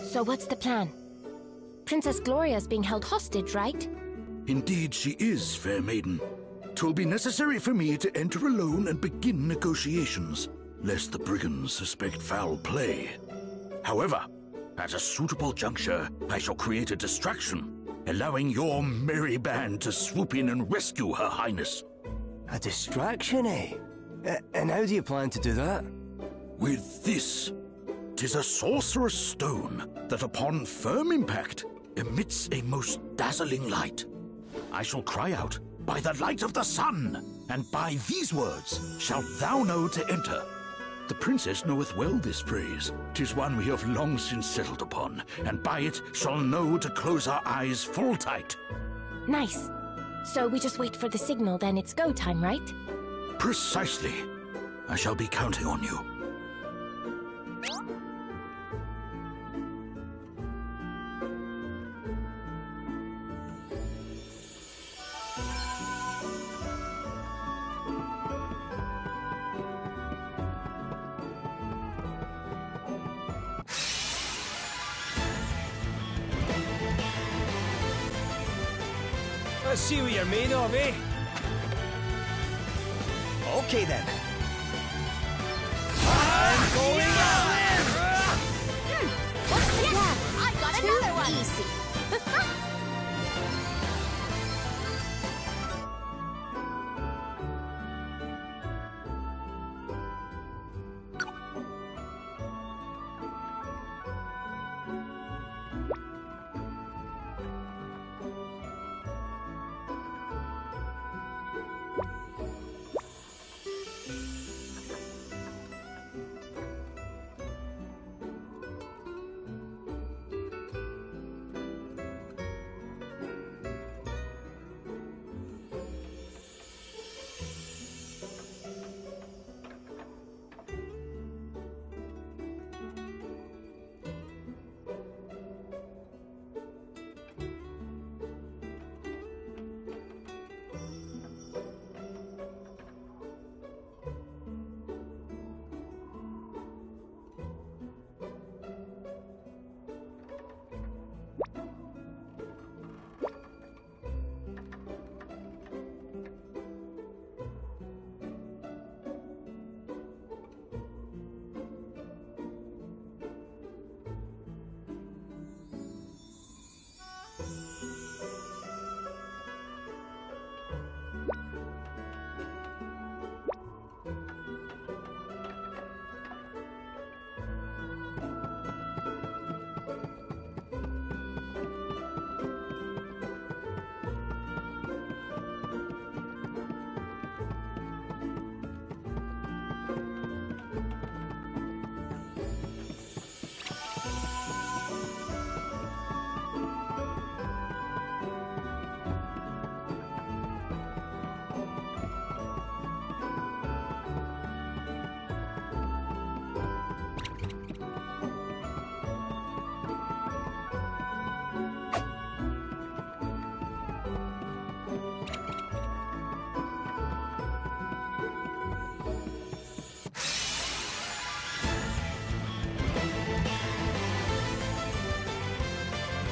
So what's the plan? Princess Gloria's being held hostage, right? Indeed she is, fair maiden. 'Twill be necessary for me to enter alone and begin negotiations, lest the brigands suspect foul play. However, at a suitable juncture, I shall create a distraction, allowing your merry band to swoop in and rescue Her Highness. A distraction, eh? And how do you plan to do that? With this. 'Tis a sorcerer's stone that upon firm impact emits a most dazzling light. I shall cry out, "By the light of the sun, and by these words shalt thou know to enter." The princess knoweth well this phrase. 'Tis one we have long since settled upon, and by it shall know to close our eyes full tight. Nice. So we just wait for the signal, then it's go time, right? Precisely. I shall be counting on you. Let's see what you're made of, eh? Okay then. I'm going all in! What's the plan? I got another one! Easy.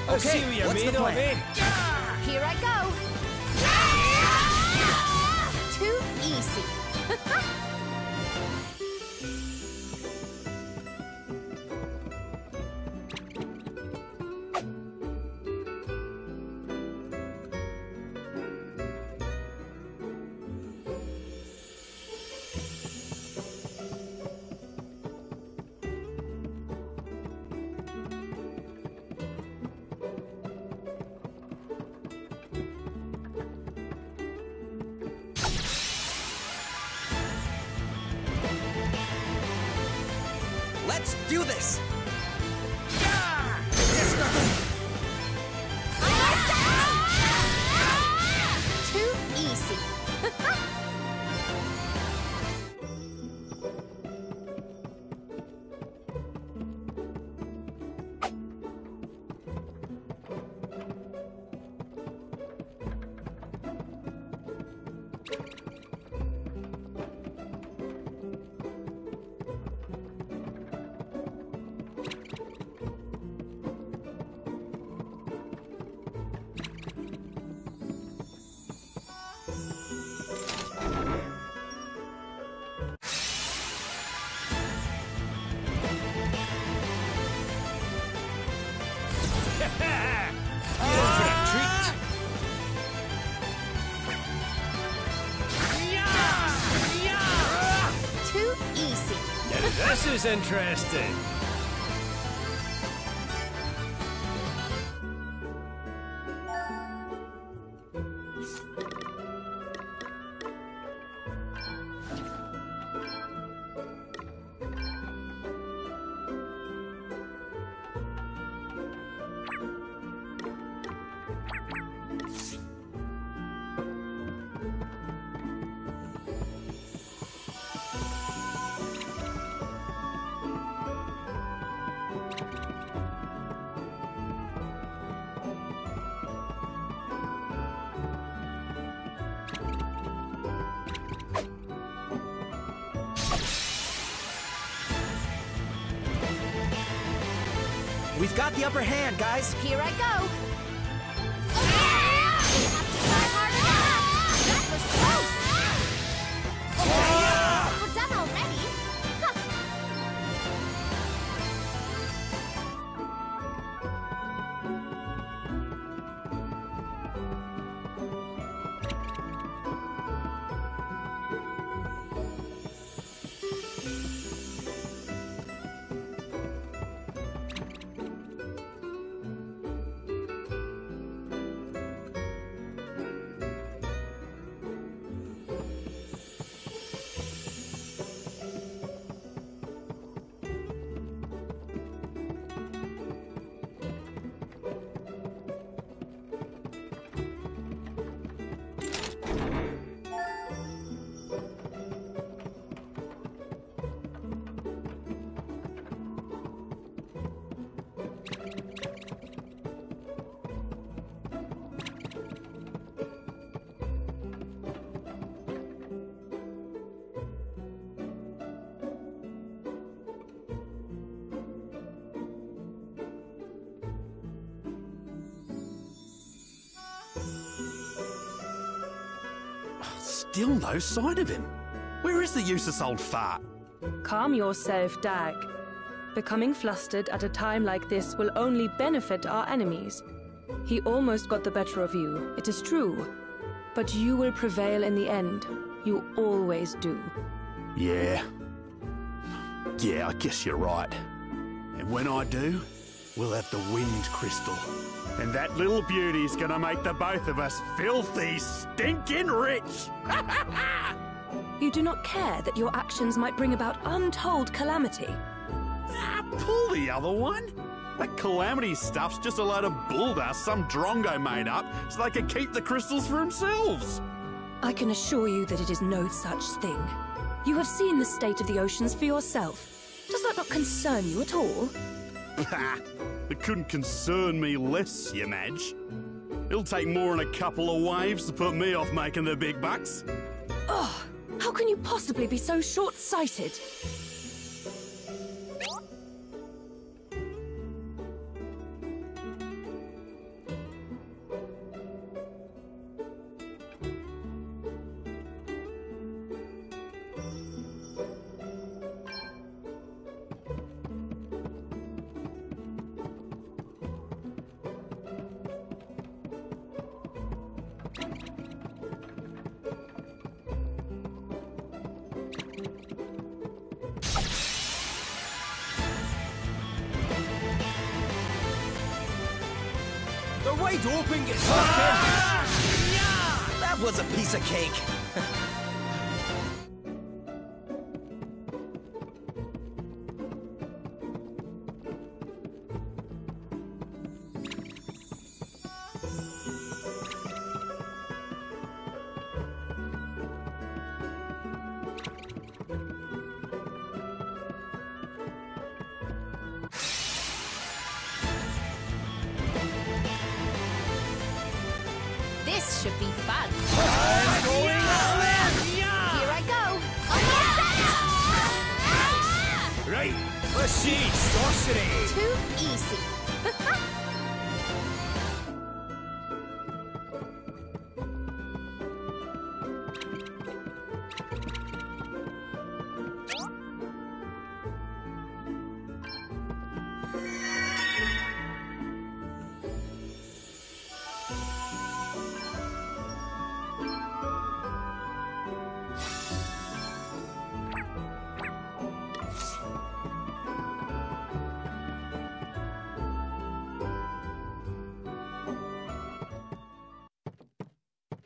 Let's see what you're made of, eh? Here I go! Too easy. Let's do this! Too easy. Going for a treat. Too easy. Now this is interesting. We've got the upper hand, guys. Here I go. Have to try harder. That was close. We're done already. Still no sign of him. Where is the useless old fart? Calm yourself, Dag. Becoming flustered at a time like this will only benefit our enemies. He almost got the better of you, it is true. But you will prevail in the end. You always do. Yeah, I guess you're right. And when I do, we'll have the wind crystal. And that little beauty's gonna make the both of us filthy, stinking rich! You do not care that your actions might bring about untold calamity. Pull the other one. That calamity stuff's just a load of bulldust some drongo made up so they can keep the crystals for themselves. I can assure you that it is no such thing. You have seen the state of the oceans for yourself. Does that not concern you at all? It couldn't concern me less, you Madge. It'll take more than a couple of waves to put me off making the big bucks. Oh, how can you possibly be so short-sighted? They're wide open, get stuck in. That was a piece of cake. This should be fun. I'm going all in. Here I go. Right. Machine sorcery. Too easy.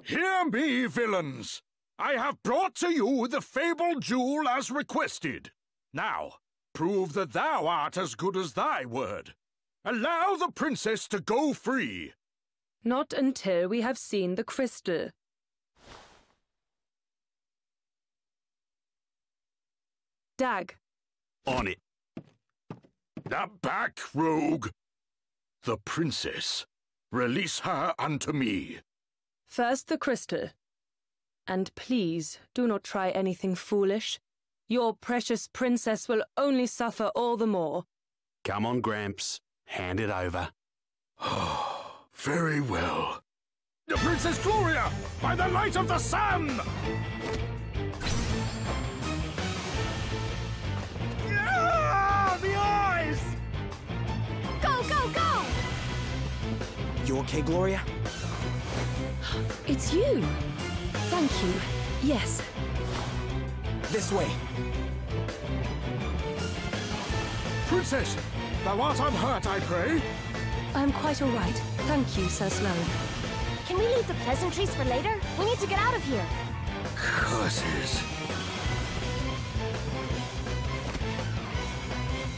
Hear me, villains! I have brought to you the fabled jewel as requested. Now, prove that thou art as good as thy word. Allow the princess to go free. Not until we have seen the crystal. Dag. On it. Now back, rogue. The princess. Release her unto me. First the crystal. And please, do not try anything foolish. Your precious princess will only suffer all the more. Come on, Gramps. Hand it over. Very well. The Princess Gloria, by the light of the sun! The eyes! Go, go, go! You okay, Gloria? It's you. Thank you. Yes. This way. Princess, thou art unhurt, I pray? I'm quite all right. Thank you, Sir Sloane. Can we leave the pleasantries for later? We need to get out of here. Curses.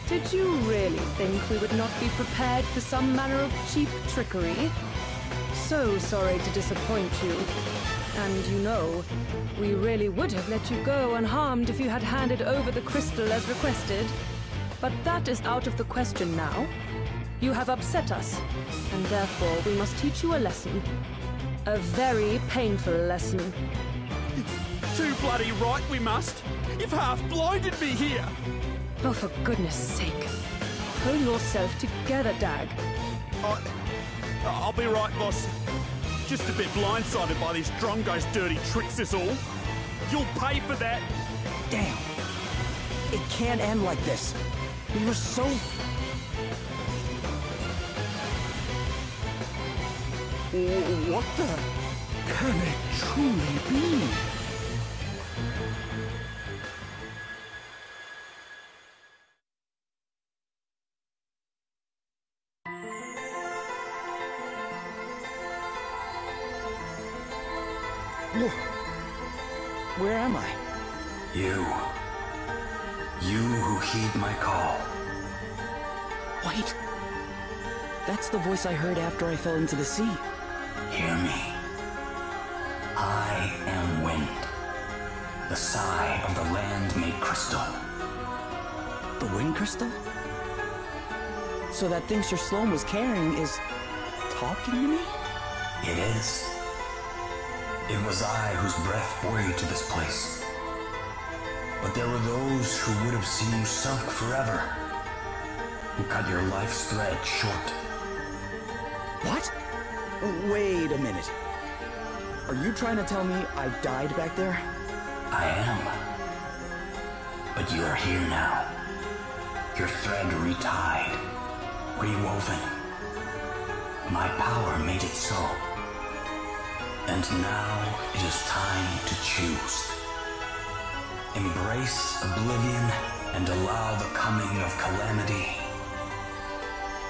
Did you really think we would not be prepared for some manner of cheap trickery? So sorry to disappoint you. And you know, we really would have let you go unharmed if you had handed over the crystal as requested. But that is out of the question now. You have upset us, and therefore we must teach you a lesson. A very painful lesson. Too bloody right we must. You've half blinded me here. Oh, for goodness sake. Pull yourself together, Dag. I'll be right, boss. Just a bit blindsided by these Drongo's dirty tricks is all. You'll pay for that. Damn. It can't end like this. We were so... What the? Can it truly be? Where am I? You who heed my call. Wait. That's the voice I heard after I fell into the sea. Hear me. I am wind, the sigh of the land made crystal. The wind crystal? So that thing Sir Sloane was carrying is... talking to me? It is. It was I whose breath bore you to this place. But there were those who would have seen you sunk forever, who cut your life's thread short. What? Wait a minute. Are you trying to tell me I died back there? I am. But you are here now. Your thread retied, rewoven. My power made it so. And now it is time to choose. Embrace oblivion and allow the coming of calamity,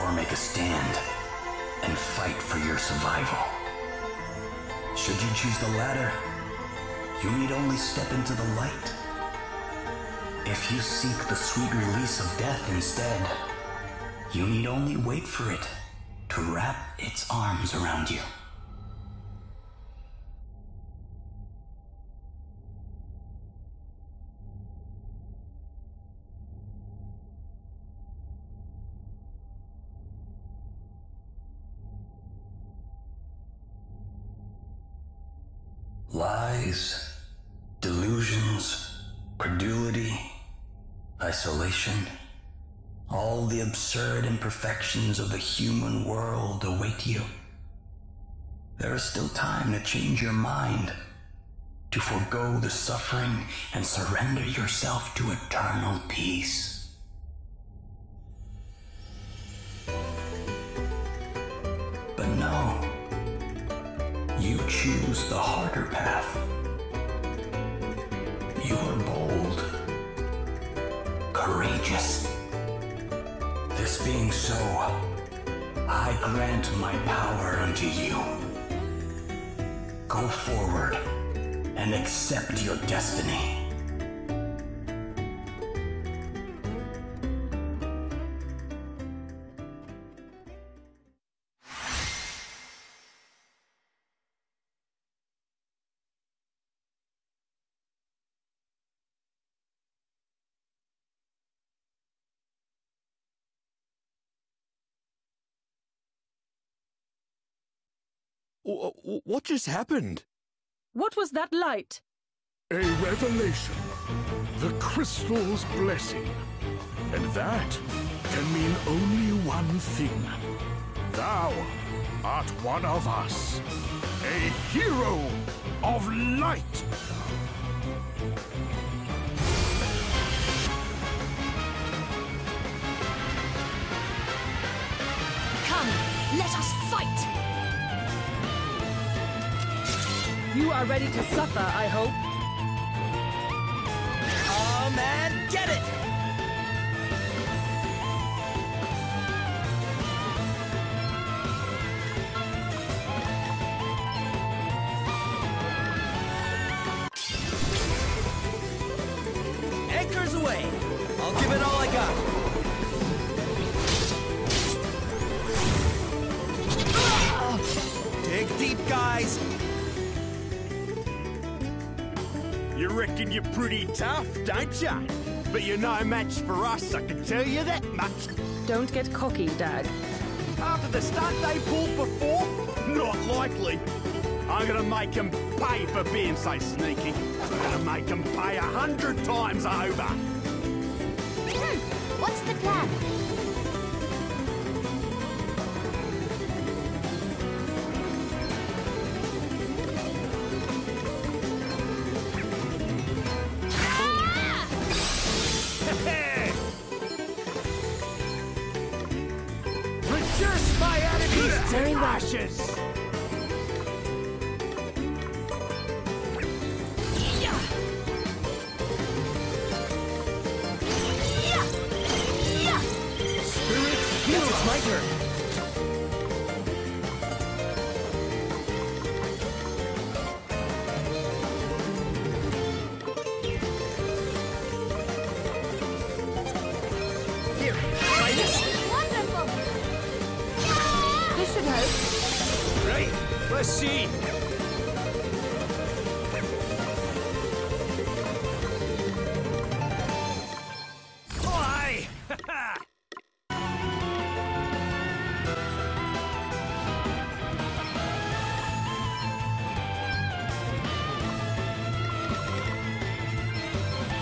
or make a stand and fight for your survival. Should you choose the latter, you need only step into the light. If you seek the sweet release of death instead, you need only wait for it to wrap its arms around you. Lies, delusions, credulity, isolation, all the absurd imperfections of the human world await you. There is still time to change your mind, to forego the suffering and surrender yourself to eternal peace. But no. You choose the harder path. You are bold, courageous. This being so, I grant my power unto you. Go forward and accept your destiny. What just happened? What was that light? A revelation. The crystal's blessing. And that can mean only one thing. Thou art one of us. A hero of light. Come, let us fight! You are ready to suffer, I hope. Oh man, get it! Anchors away! I'll give it all I got. Dig deep, guys! You reckon you're pretty tough, don't ya? But you're no match for us, I can tell you that much. Don't get cocky, Dag. After the stunt they pulled before? Not likely. I'm gonna make them pay for being so sneaky. I'm gonna make them pay 100 times over. What's the plan? Reduce my enemies Very to well. ashes! Yes, it's my turn. Here, try this. Wonderful! This should help. Right, let's see. Why?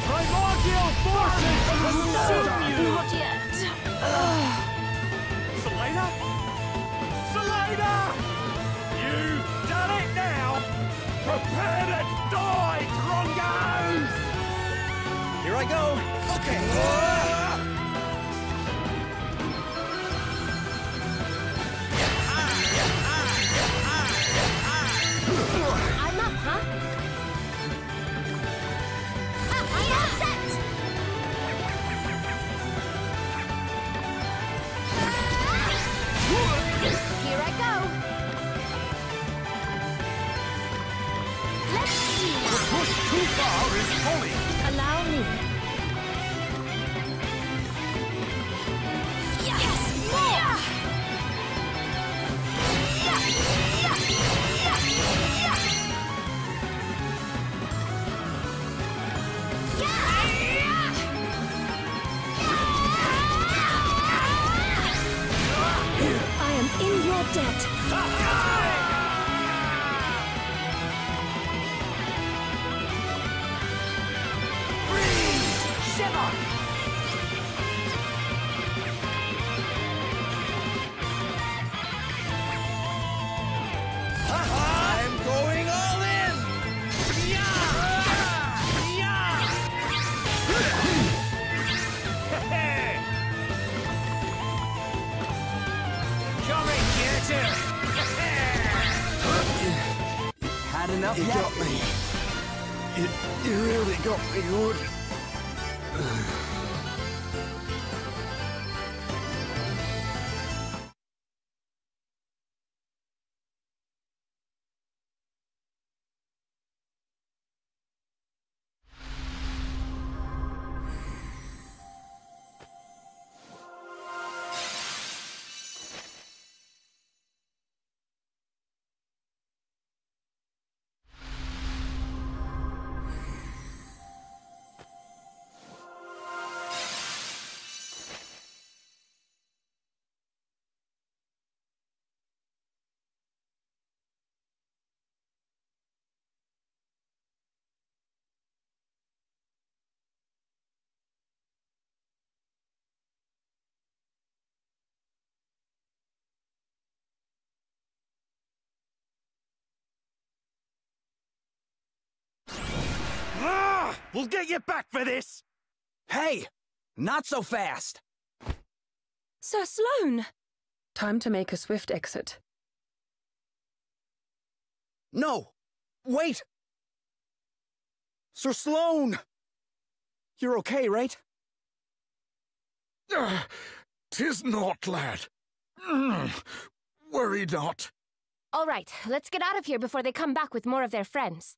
Primordial forces consume you! Not yet. Selena? Selena! You've done it now! Prepare to die, Drongos! Here I go. Okay. I'm up, huh? I'm all set! Here I go! Let's see now. Push too far is folly. Allow me. Yes! More! I am in your debt. I'm going all in. Come and get it. Had enough You yet? got me. You really got me good. We'll get you back for this! Hey! Not so fast! Sir Sloane! Time to make a swift exit. No! Wait! Sir Sloane! You're okay, right? 'Tis not, lad. Worry not. All right, let's get out of here before they come back with more of their friends.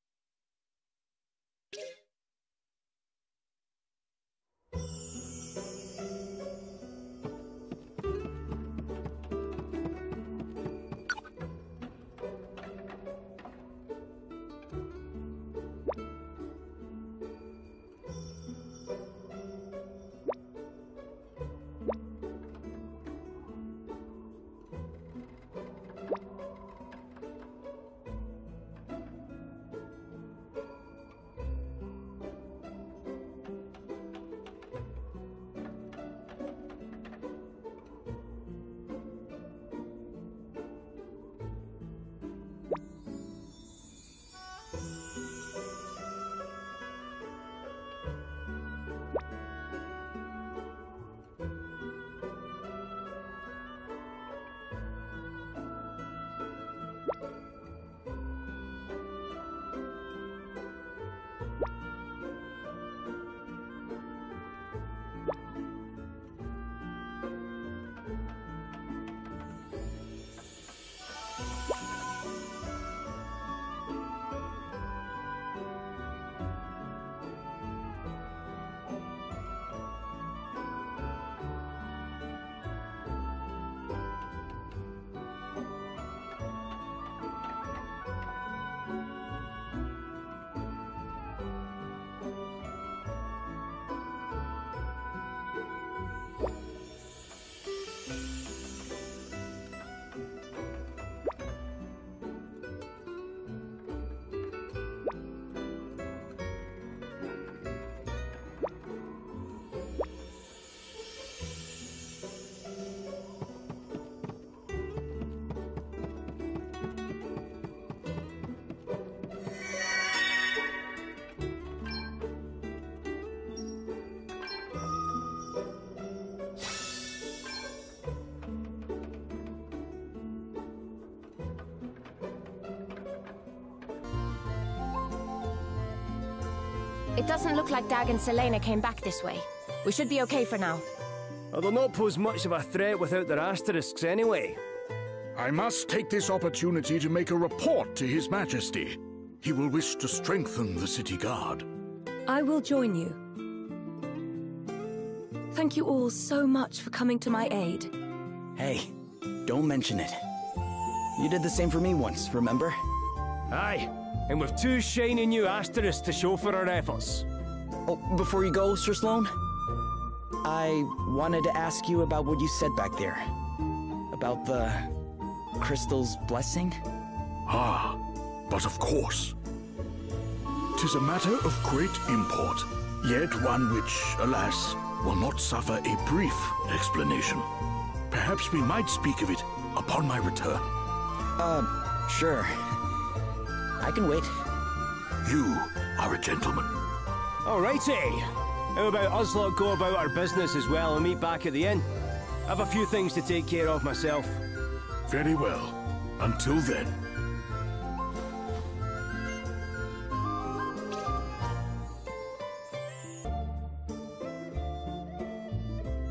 It doesn't look like Dag and Selena came back this way. We should be okay for now. They'll not pose much of a threat without their asterisks anyway. I must take this opportunity to make a report to His Majesty. He will wish to strengthen the city guard. I will join you. Thank you all so much for coming to my aid. Hey, don't mention it. You did the same for me once, remember? Aye, and with 2 shiny new asterisks to show for our efforts. Oh, before you go, Sir Sloane, I wanted to ask you about what you said back there. About the crystal's blessing? Ah, but of course. 'Tis a matter of great import, yet one which, alas, will not suffer a brief explanation. Perhaps we might speak of it upon my return. Sure. I can wait. You are a gentleman. Alrighty. How about us lot go about our business as well and meet back at the inn? I've a few things to take care of myself. Very well. Until then.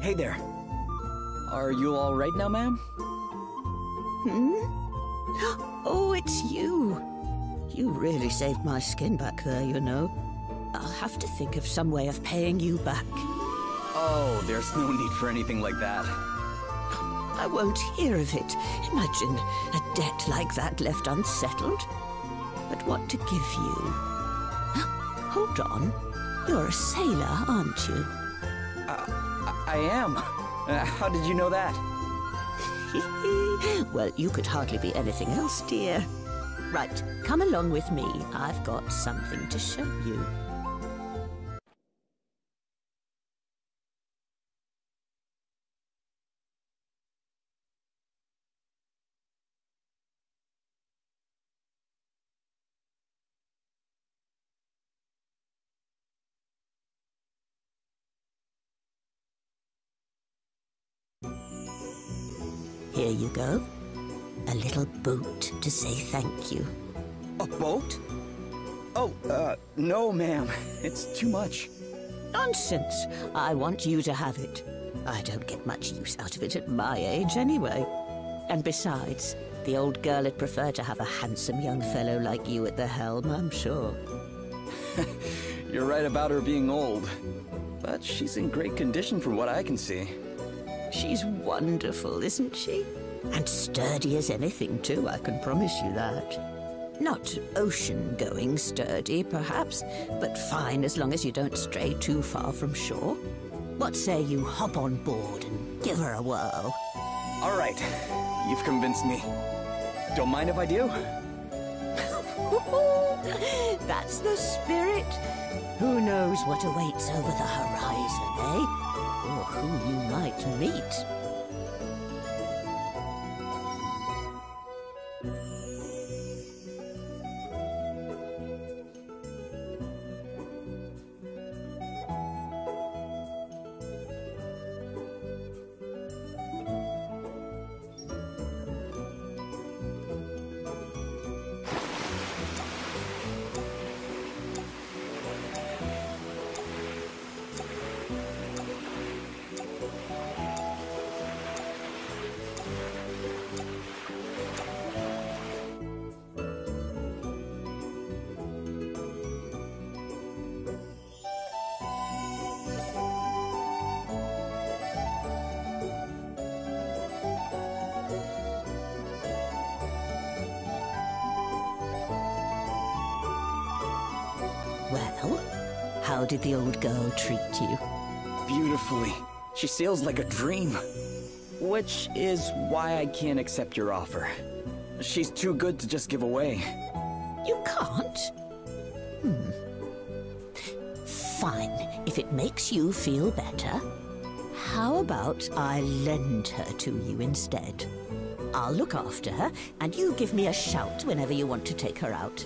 Hey there. Are you all right now, ma'am? Oh, it's you. You really saved my skin back there, you know. I'll have to think of some way of paying you back. Oh, there's no need for anything like that. I won't hear of it. Imagine a debt like that left unsettled. But what to give you? Hold on. You're a sailor, aren't you? I am. How did you know that? Well, you could hardly be anything else, dear. Right, come along with me. I've got something to show you. Here you go. A little boat to say thank you. A boat? Oh, no, ma'am. It's too much. Nonsense. I want you to have it. I don't get much use out of it at my age anyway. And besides, the old girl would prefer to have a handsome young fellow like you at the helm, I'm sure. You're right about her being old. But she's in great condition from what I can see. She's wonderful, isn't she? And sturdy as anything, too, I can promise you that. Not ocean-going sturdy, perhaps, but fine as long as you don't stray too far from shore. What say you hop on board and give her a whirl? All right. You've convinced me. Don't mind if I do? That's the spirit. Who knows what awaits over the horizon, eh? Or who you might meet. Well, how did the old girl treat you? Beautifully. She sails like a dream. Which is why I can't accept your offer. She's too good to just give away. You can't? Fine, if it makes you feel better. How about I lend her to you instead? I'll look after her, and you give me a shout whenever you want to take her out.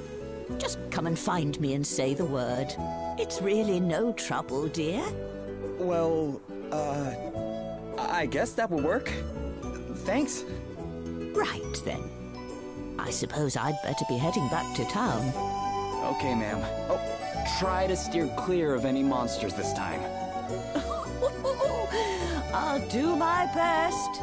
Just come and find me and say the word. It's really no trouble, dear. Well, I guess that will work. Thanks. Right, then. I suppose I'd better be heading back to town. Okay, ma'am. Oh, try to steer clear of any monsters this time. I'll do my best.